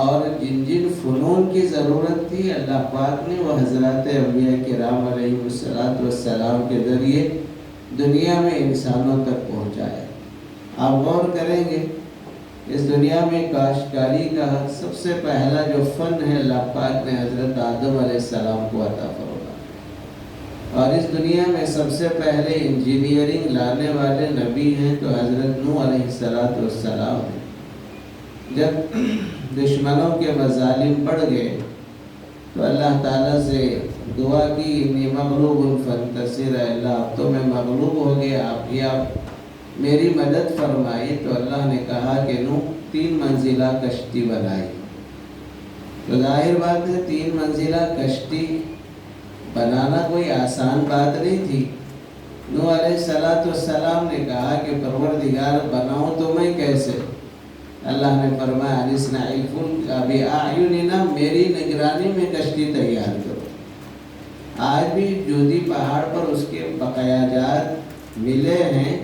اور جن جن فنون کی ضرورت تھی اللہ پاک نے وہ حضرات انبیاء کرام علیہ السلام کے ذریعے دنیا میں انسانوں تک پہنچایا۔ آپ غور کریں گے اس دنیا میں کاشتکاری کا سب سے پہلا جو فن ہے اللہ پاک نے حضرت آدم علیہ السلام کو عطا فرمایا، اور اس دنیا میں سب سے پہلے انجینئرنگ لانے والے نبی ہیں تو حضرت نوح علیہ السلام ہیں۔ جب دشمنوں کے مظالم بڑھ گئے تو اللہ تعالیٰ سے دعا کی، انی مغلوب فانتصر، اللہ اب تو میں مغلوب ہو گیا، آپ میری مدد فرمائی۔ تو اللہ نے کہا کہ نوح 3 منزلہ کشتی بنائی۔ تو ظاہر بات ہے 3 منزلہ کشتی بنانا کوئی آسان بات نہیں تھی۔ نوح علیہ السلام نے کہا کہ پروردگار بناؤں تو میں کیسے؟ اللہ نے فرمایا اصنع الفلک بأعیننا، میری نگرانی میں کشتی تیار کرو۔ آج بھی جودی پہاڑ پر اس کے بقایاجات ملے ہیں۔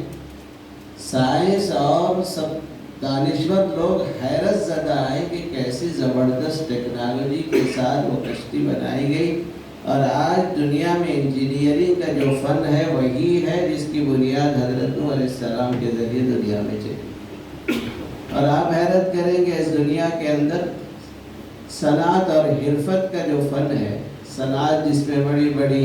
سائنس اور سب دانشور لوگ حیرت زدہ ہیں کہ کیسی زبردست ٹیکنالوجی کے ساتھ وہ کشتی بنائی گئی، اور آج دنیا میں انجینئرنگ کا جو فن ہے وہی ہے جس کی بنیاد حضرت نوح علیہ السلام کے ذریعے دنیا میں چلی۔ اور آپ حیرت کریں گے اس دنیا کے اندر صنعت اور حرفت کا جو فن ہے، صنعت جس میں بڑی بڑی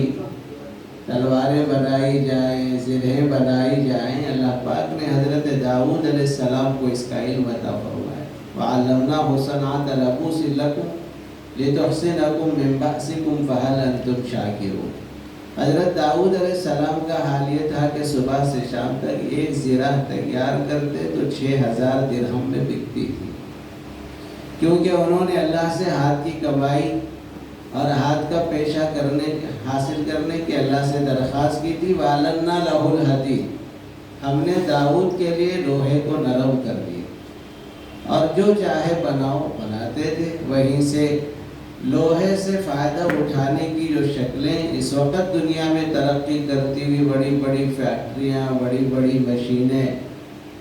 تلواریں بنائی جائیں، زرہیں بنائی جائیں، اللہ پاک نے حضرت داؤد علیہ السلام کو اس کا علم عطا فرمایا۔ وعلمناہ صنعۃ لبوس لکم لتحصنکم من بأسکم فہل انتم شاکرون۔ حضرت داؤد علیہ السلام کا حال یہ تھا کہ صبح سے شام تک ایک زرہ تیار کرتے تو 6000 درہم میں بکتی تھی، کیونکہ انہوں نے اللہ سے ہاتھ کی کمائی اور ہاتھ کا پیشہ حاصل کرنے کی اللہ سے درخواست کی تھی۔ وَأَلَنَّا لَهُ الْحَدِيدَ، ہم نے داؤد کے لیے لوہے کو نرم کر دیا اور جو چاہے بناؤ بناتے تھے۔ وہیں سے لوہے سے فائدہ اٹھانے کی جو شکلیں اس وقت دنیا میں ترقی کرتی ہوئی بڑی بڑی فیکٹریاں، بڑی بڑی مشینیں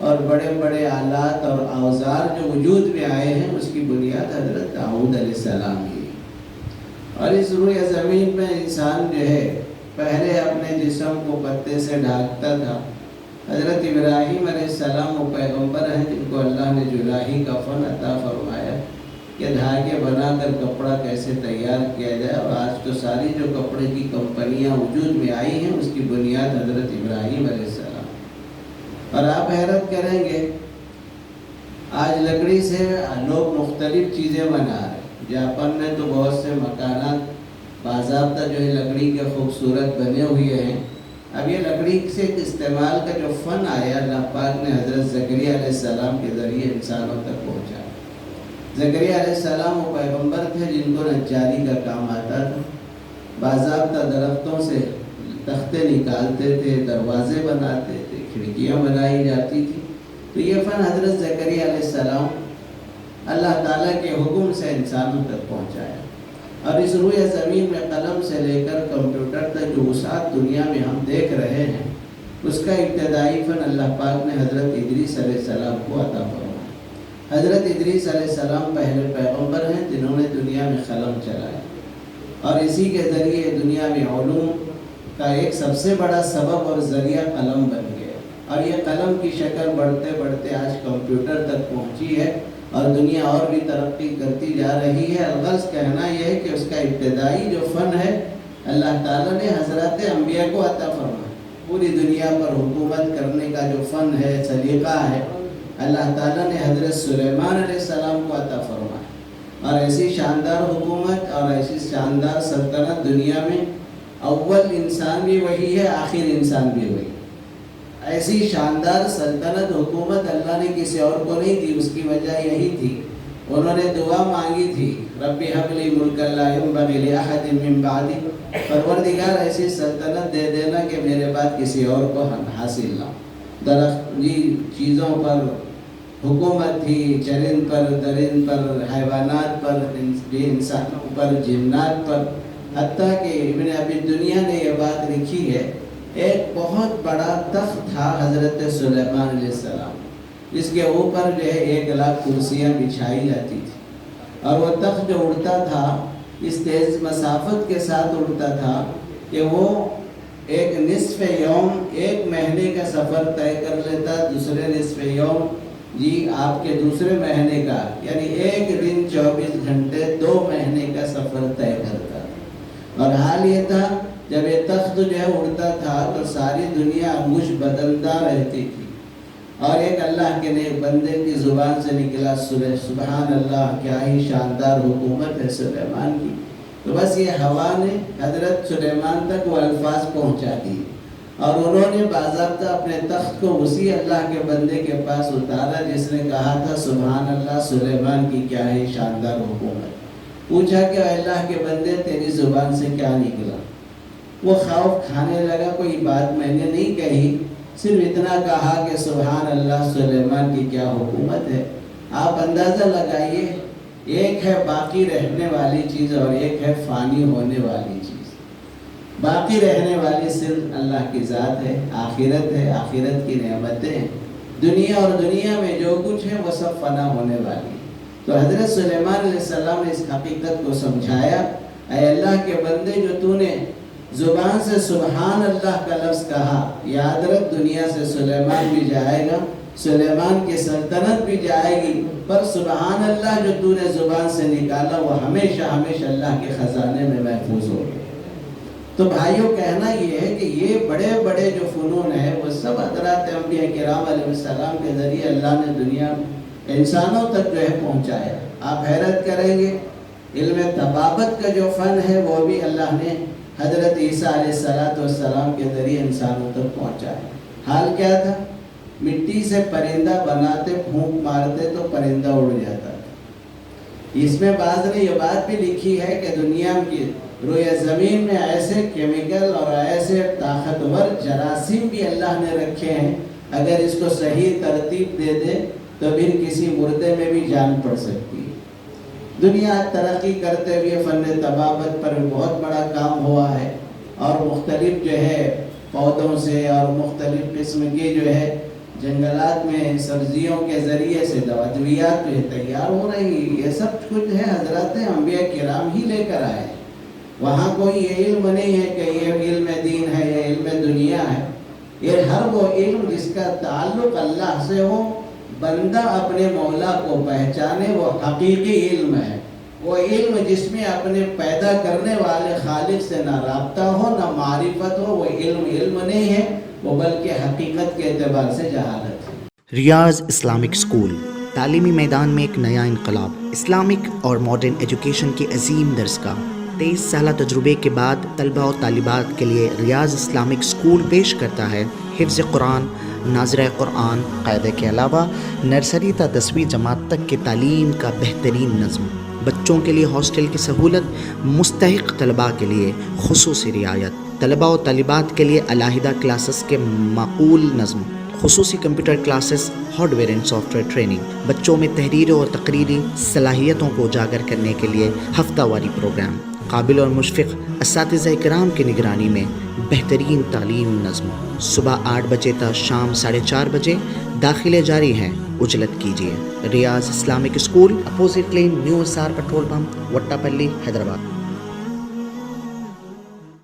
اور بڑے بڑے آلات اور اوزار جو وجود میں آئے ہیں، اس کی بنیاد حضرت داؤد علیہ السلام کی۔ اور اس روئے زمین میں انسان جو ہے پہلے اپنے جسم کو پتے سے ڈھانکتا تھا۔ حضرت ابراہیم علیہ السلام وہ پیغمبر ہیں جن کو اللہ نے جلاحی کا فن عطا فرمایا کہ دھاگے بنا کر کپڑا کیسے تیار کیا جائے، اور آج تو ساری جو کپڑے کی کمپنیاں وجود میں آئی ہیں اس کی بنیاد حضرت ابراہیم علیہ السلام۔ اور آپ حیرت کریں گے آج لکڑی سے لوگ مختلف چیزیں بنا رہے ہیں۔ جاپان میں تو بہت سے مکانات باضابطہ جو ہے لکڑی کے خوبصورت بنے ہوئے ہیں۔ اب یہ لکڑی سے استعمال کا جو فن آیا اللہ پاک نے حضرت زکریا علیہ السلام کے ذریعے انسانوں تک پہنچایا۔ زکریا علیہ السلام وہ پیغمبر تھے جن کو نجاری کا کام آتا تھا، باضابطہ درختوں سے تختے نکالتے تھے، دروازے بناتے تھے، کھڑکیاں بنائی جاتی تھی۔ تو یہ فن حضرت زکریا علیہ السلام اللہ تعالیٰ کے حکم سے انسانوں تک پہنچایا۔ اور اس روئے زمین میں قلم سے لے کر کمپیوٹر تک جو وسعت دنیا میں ہم دیکھ رہے ہیں، اس کا ابتدائی فن اللہ پاک نے حضرت ادریس علیہ السلام کو عطا فرمایا۔ حضرت ادریس علیہ السلام پہلے پیغمبر ہیں جنہوں نے دنیا میں قلم چلایا، اور اسی کے ذریعے دنیا میں علوم کا ایک سب سے بڑا سبب اور ذریعہ قلم بن گیا، اور یہ قلم کی شکل بڑھتے بڑھتے آج کمپیوٹر تک پہنچی ہے، اور دنیا اور بھی ترقی کرتی جا رہی ہے۔ الغرض کہنا یہ ہے کہ اس کا ابتدائی جو فن ہے اللہ تعالیٰ نے حضرات انبیاء کو عطا فرمایا۔ پوری دنیا پر حکومت کرنے کا جو فن ہے، سلیقہ ہے، اللہ تعالیٰ نے حضرت سلیمان علیہ السلام کو عطا فرمایا، اور ایسی شاندار حکومت اور ایسی شاندار سلطنت دنیا میں اول انسان بھی وہی ہے، آخر انسان بھی وہی۔ ایسی شاندار سلطنت حکومت اللہ نے کسی اور کو نہیں دی۔ اس کی وجہ یہی تھی، انہوں نے دعا مانگی تھی، رب هب لی ملکا لا ينبغی لأحد من بعدی، پروردگار ایسی سلطنت دے دینا کہ میرے بعد کسی اور کو حاصل نہ ہو۔ درختی چیزوں پر حکومت تھی، چرند پر، درند پر، حیوانات پر، انسانوں پر، جنات پر، حتیٰ کہ ابن ابی دنیا نے یہ بات لکھی ہے، ایک بہت بڑا تخت تھا حضرت سلیمان علیہ السلام، جس کے اوپر جو ہے 1,00,000 کرسیاں بچھائی جاتی تھی، اور وہ تخت جو اڑتا تھا اس تیز مسافت کے ساتھ اڑتا تھا کہ وہ ایک نصف یوم ایک مہینے کا سفر طے کر لیتا، دوسرے نصف یوم آپ کے دوسرے مہینے کا، یعنی ایک دن 24 گھنٹے 2 مہینے کا سفر طے کرتا۔ اور حال یہ تھا جب یہ تخت جو ہے اڑتا تھا تو ساری دنیا انگوش بدلتا رہتی تھی، اور ایک اللہ کے نیک بندے کی زبان سے نکلا سبحان اللہ، کیا ہی شاندار حکومت ہے سلیمان کی، تو بس یہ ہوا نے حضرت سلیمان تک وہ الفاظ پہنچا دی، اور انہوں نے باضابطہ اپنے تخت کو اسی اللہ کے بندے کے پاس اتارا جس نے کہا تھا سبحان اللہ، سلیمان کی کیا ہے شاندار حکومت۔ پوچھا کہ اے اللہ کے بندے تیری زبان سے کیا نکلا؟ وہ خوف کھانے لگا، کوئی بات میں نے نہیں کہی، صرف اتنا کہا کہ سبحان اللہ، سلیمان کی کیا حکومت ہے۔ آپ اندازہ لگائیے، ایک ہے باقی رہنے والی چیز اور ایک ہے فانی ہونے والی چیز۔ باقی رہنے والی صرف اللہ کی ذات ہے، آخرت ہے، آخرت کی نعمتیں ہیں، دنیا اور دنیا میں جو کچھ ہے وہ سب فنا ہونے والی ہے۔ تو حضرت سلیمان علیہ السلام نے اس حقیقت کو سمجھایا، اے اللہ کے بندے جو تو نے زبان سے سبحان اللہ کا لفظ کہا، یاد رکھ دنیا سے سلیمان بھی جائے گا، سلیمان کی سلطنت بھی جائے گی، پر سبحان اللہ جو تو نے زبان سے نکالا وہ ہمیشہ ہمیشہ اللہ کے خزانے میں محفوظ ہوگا۔ تو بھائیوں کہنا یہ ہے کہ یہ بڑے بڑے جو فنون ہیں وہ سب حضرات انبیاء کرام علیہ السلام کے ذریعے اللہ نے دنیا انسانوں تک جو ہے پہنچایا۔ آپ حیرت کریں گے، علم طبابت کا جو فن ہے وہ بھی اللہ نے حضرت عیسیٰ علیہ السلام کے ذریعے انسانوں تک پہنچایا۔ حال کیا تھا؟ مٹی سے پرندہ بناتے، پھونک مارتے تو پرندہ اڑ جاتا تھا۔ اس میں بعض نے یہ بات بھی لکھی ہے کہ دنیا کی روئے زمین میں ایسے کیمیکل اور ایسے طاقتور جراثیم بھی اللہ نے رکھے ہیں، اگر اس کو صحیح ترتیب دے دے تو پھر کسی مردے میں بھی جان پڑ سکتی ہے۔ دنیا ترقی کرتے ہوئے فن طبابت پر بہت بڑا کام ہوا ہے، اور مختلف جو ہے پودوں سے اور مختلف قسم کی جو ہے جنگلات میں سبزیوں کے ذریعے سے ادویات جو ہے تیار ہو رہی، یہ سب کچھ ہے حضرات انبیاء کرام ہی لے کر آئے۔ وہاں کوئی یہ علم نہیں ہے کہ یہ علم دین ہے، یہ علم دنیا ہے، یہ ہر وہ علم جس کا تعلق اللہ سے ہو، بندہ اپنے مولا کو پہچانے، وہ حقیقی علم ہے۔ وہ علم جس میں اپنے پیدا کرنے والے خالق سے نہ رابطہ ہو نہ معرفت ہو، وہ علم نہیں ہے، وہ بلکہ حقیقت کے اعتبار سے جہالت ہے۔ ریاض اسلامک اسکول تعلیمی میدان میں ایک نیا انقلاب، اسلامک اور ماڈرن ایجوکیشن کی عظیم درسگاہ۔ 23 سالہ تجربے کے بعد طلبہ و طالبات کے لیے ریاض اسلامک اسکول پیش کرتا ہے حفظ قرآن، ناظرہ قرآن، قاعدے کے علاوہ نرسری تا 10ویں جماعت تک کی تعلیم کا بہترین نظم۔ بچوں کے لیے ہاسٹل کی سہولت، مستحق طلباء کے لیے خصوصی رعایت، طلباء و طالبات کے لیے علیحدہ کلاسز کے معقول نظم، خصوصی computer classes, hard where and soft where training, بچوں میں تحریری اور تقریری صلاحیتوں کو اجاگر کرنے کے لیے ہفتہ واری پروگرام، قابل اور مشفق اساتذہ کرام کی نگرانی میں بہترین تعلیم نظم۔ صبح 8 بجے تا شام 4:30 بجے داخلے جاری ہیں، اجلت کیجیے۔ Riaz Islamic school, opposite lane, new SR petrol pump, Vattepally, Hyderabad.